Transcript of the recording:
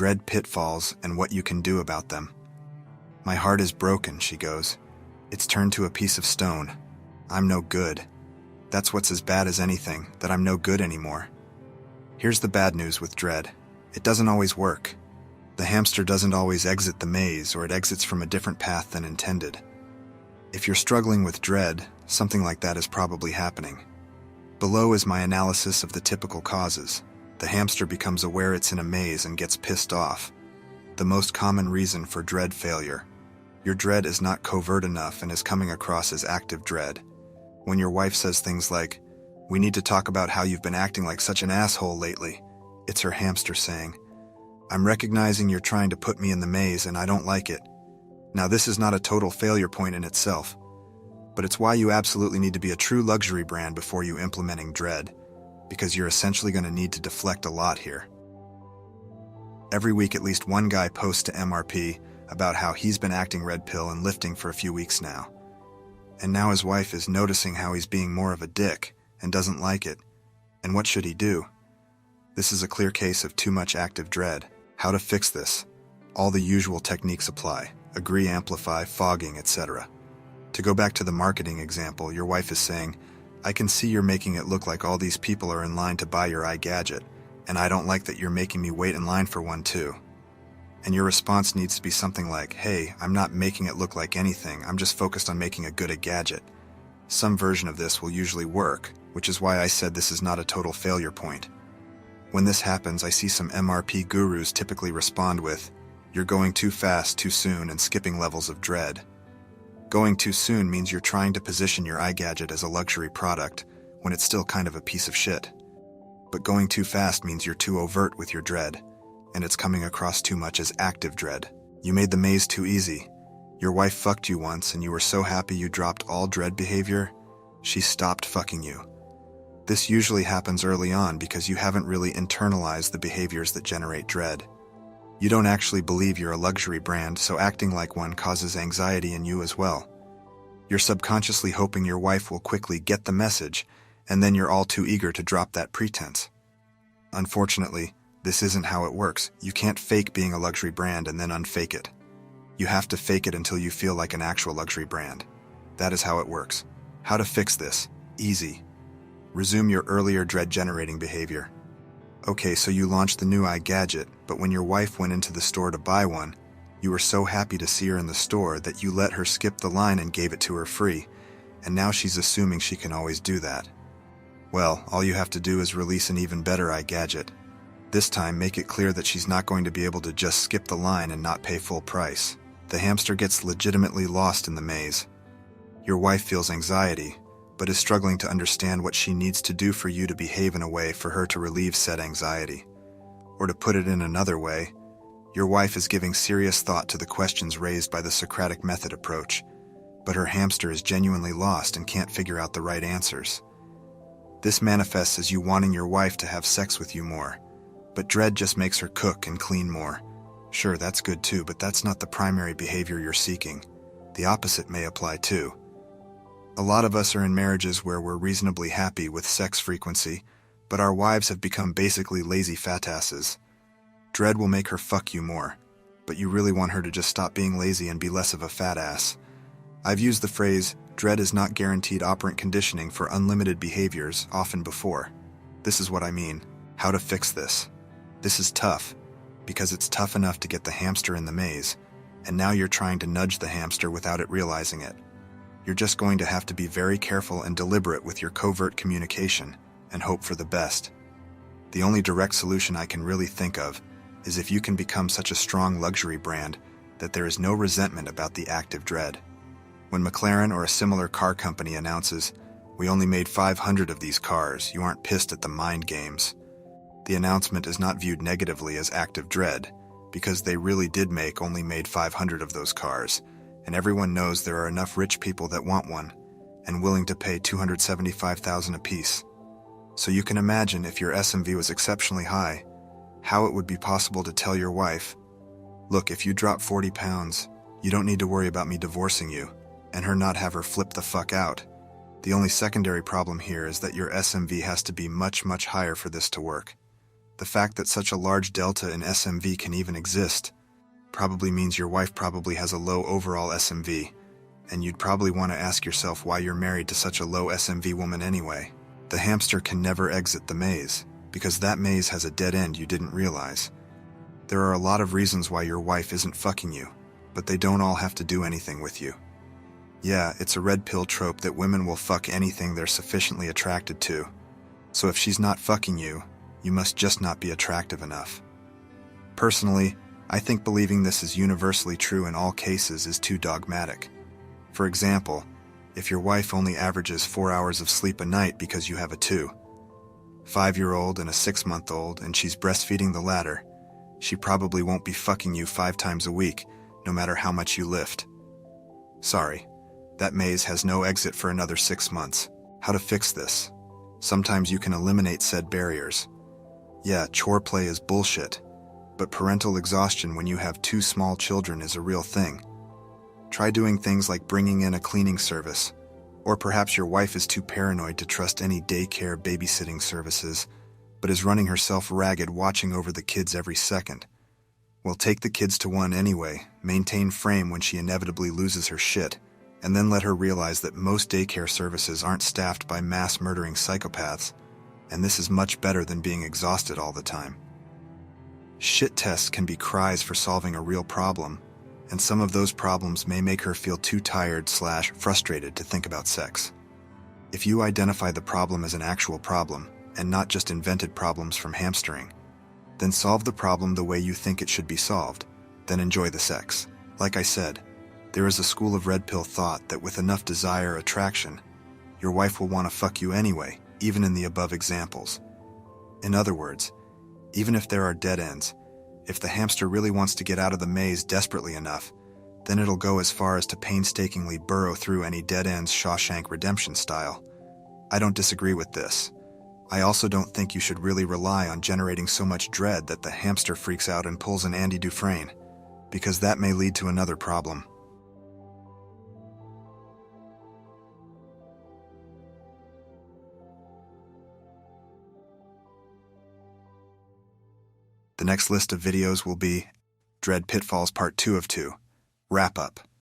dread pitfalls and what you can do about them. My heart is broken, she goes. It's turned to a piece of stone. I'm no good. That's what's as bad as anything, that I'm no good anymore. Here's the bad news with dread. It doesn't always work. The hamster doesn't always exit the maze, or it exits from a different path than intended. If you're struggling with dread, something like that is probably happening. Below is my analysis of the typical causes. The hamster becomes aware it's in a maze and gets pissed off. The most common reason for dread failure. Your dread is not covert enough and is coming across as active dread. When your wife says things like, "We need to talk about how you've been acting like such an asshole lately," it's her hamster saying, "I'm recognizing you're trying to put me in the maze and I don't like it." Now, this is not a total failure point in itself, but it's why you absolutely need to be a true luxury brand before you implementing dread, because you're essentially going to need to deflect a lot here. Every week at least one guy posts to MRP about how he's been acting red pill and lifting for a few weeks now. And now his wife is noticing how he's being more of a dick and doesn't like it. And what should he do? This is a clear case of too much active dread. How to fix this? All the usual techniques apply: agree, amplify, fogging, etc. To go back to the marketing example, your wife is saying, "I can see you're making it look like all these people are in line to buy your iGadget, and I don't like that you're making me wait in line for one too." And your response needs to be something like, "Hey, I'm not making it look like anything, I'm just focused on making a good gadget." Some version of this will usually work, which is why I said this is not a total failure point. When this happens, I see some MRP gurus typically respond with, "You're going too fast, too soon, and skipping levels of dread." Going too soon means you're trying to position your iGadget as a luxury product when it's still kind of a piece of shit. But going too fast means you're too overt with your dread, and it's coming across too much as active dread. You made the maze too easy. Your wife fucked you once and you were so happy you dropped all dread behavior, she stopped fucking you. This usually happens early on because you haven't really internalized the behaviors that generate dread. You don't actually believe you're a luxury brand, so acting like one causes anxiety in you as well. You're subconsciously hoping your wife will quickly get the message, and then you're all too eager to drop that pretense. Unfortunately, this isn't how it works. You can't fake being a luxury brand and then unfake it. You have to fake it until you feel like an actual luxury brand. That is how it works. How to fix this? Easy. Resume your earlier dread-generating behavior. Okay, so you launched the new iGadget, but when your wife went into the store to buy one, you were so happy to see her in the store that you let her skip the line and gave it to her free, and now she's assuming she can always do that. Well, all you have to do is release an even better iGadget. This time, make it clear that she's not going to be able to just skip the line and not pay full price. The hamster gets legitimately lost in the maze. Your wife feels anxiety, but is struggling to understand what she needs to do for you to behave in a way for her to relieve said anxiety. Or to put it in another way, your wife is giving serious thought to the questions raised by the Socratic method approach, but her hamster is genuinely lost and can't figure out the right answers. This manifests as you wanting your wife to have sex with you more, but dread just makes her cook and clean more. Sure, that's good too, but that's not the primary behavior you're seeking. The opposite may apply too. A lot of us are in marriages where we're reasonably happy with sex frequency, but our wives have become basically lazy fat asses. Dread will make her fuck you more, but you really want her to just stop being lazy and be less of a fat ass. I've used the phrase, dread is not guaranteed operant conditioning for unlimited behaviors often before. This is what I mean. How to fix this. This is tough, because it's tough enough to get the hamster in the maze, and now you're trying to nudge the hamster without it realizing it. You're just going to have to be very careful and deliberate with your covert communication and hope for the best. The only direct solution I can really think of is if you can become such a strong luxury brand that there is no resentment about the active dread. When McLaren or a similar car company announces, "We only made 500 of these cars," you aren't pissed at the mind games. The announcement is not viewed negatively as active dread, because they really only made 500 of those cars, and everyone knows there are enough rich people that want one, and willing to pay $275,000 apiece. So you can imagine if your SMV was exceptionally high, how it would be possible to tell your wife, "Look, if you drop 40 pounds, you don't need to worry about me divorcing you," and her not have her flip the fuck out. The only secondary problem here is that your SMV has to be much, much higher for this to work. The fact that such a large delta in SMV can even exist probably means your wife probably has a low overall SMV, and you'd probably want to ask yourself why you're married to such a low SMV woman anyway. The hamster can never exit the maze, because that maze has a dead end you didn't realize. There are a lot of reasons why your wife isn't fucking you, but they don't all have to do anything with you. Yeah, it's a red pill trope that women will fuck anything they're sufficiently attracted to. So if she's not fucking you, you must just not be attractive enough. Personally, I think believing this is universally true in all cases is too dogmatic. For example, if your wife only averages 4 hours of sleep a night because you have a 5-year-old and a 6-month-old and she's breastfeeding the latter, she probably won't be fucking you 5 times a week, no matter how much you lift. Sorry, that maze has no exit for another 6 months. How to fix this? Sometimes you can eliminate said barriers. Yeah, chore play is bullshit, but parental exhaustion when you have 2 small children is a real thing. Try doing things like bringing in a cleaning service, or perhaps your wife is too paranoid to trust any daycare babysitting services, but is running herself ragged watching over the kids every second. Well, take the kids to one anyway, maintain frame when she inevitably loses her shit, and then let her realize that most daycare services aren't staffed by mass-murdering psychopaths, and this is much better than being exhausted all the time. Shit tests can be cries for solving a real problem, and some of those problems may make her feel too tired/frustrated to think about sex. If you identify the problem as an actual problem, and not just invented problems from hamstering, then solve the problem the way you think it should be solved, then enjoy the sex. Like I said, there is a school of red pill thought that with enough desire or attraction, your wife will want to fuck you anyway, even in the above examples. In other words, even if there are dead ends, if the hamster really wants to get out of the maze desperately enough, then it'll go as far as to painstakingly burrow through any dead ends Shawshank Redemption style. I don't disagree with this. I also don't think you should really rely on generating so much dread that the hamster freaks out and pulls an Andy Dufresne, because that may lead to another problem. The next list of videos will be Dread Pitfalls Part 2 of 2, Wrap Up.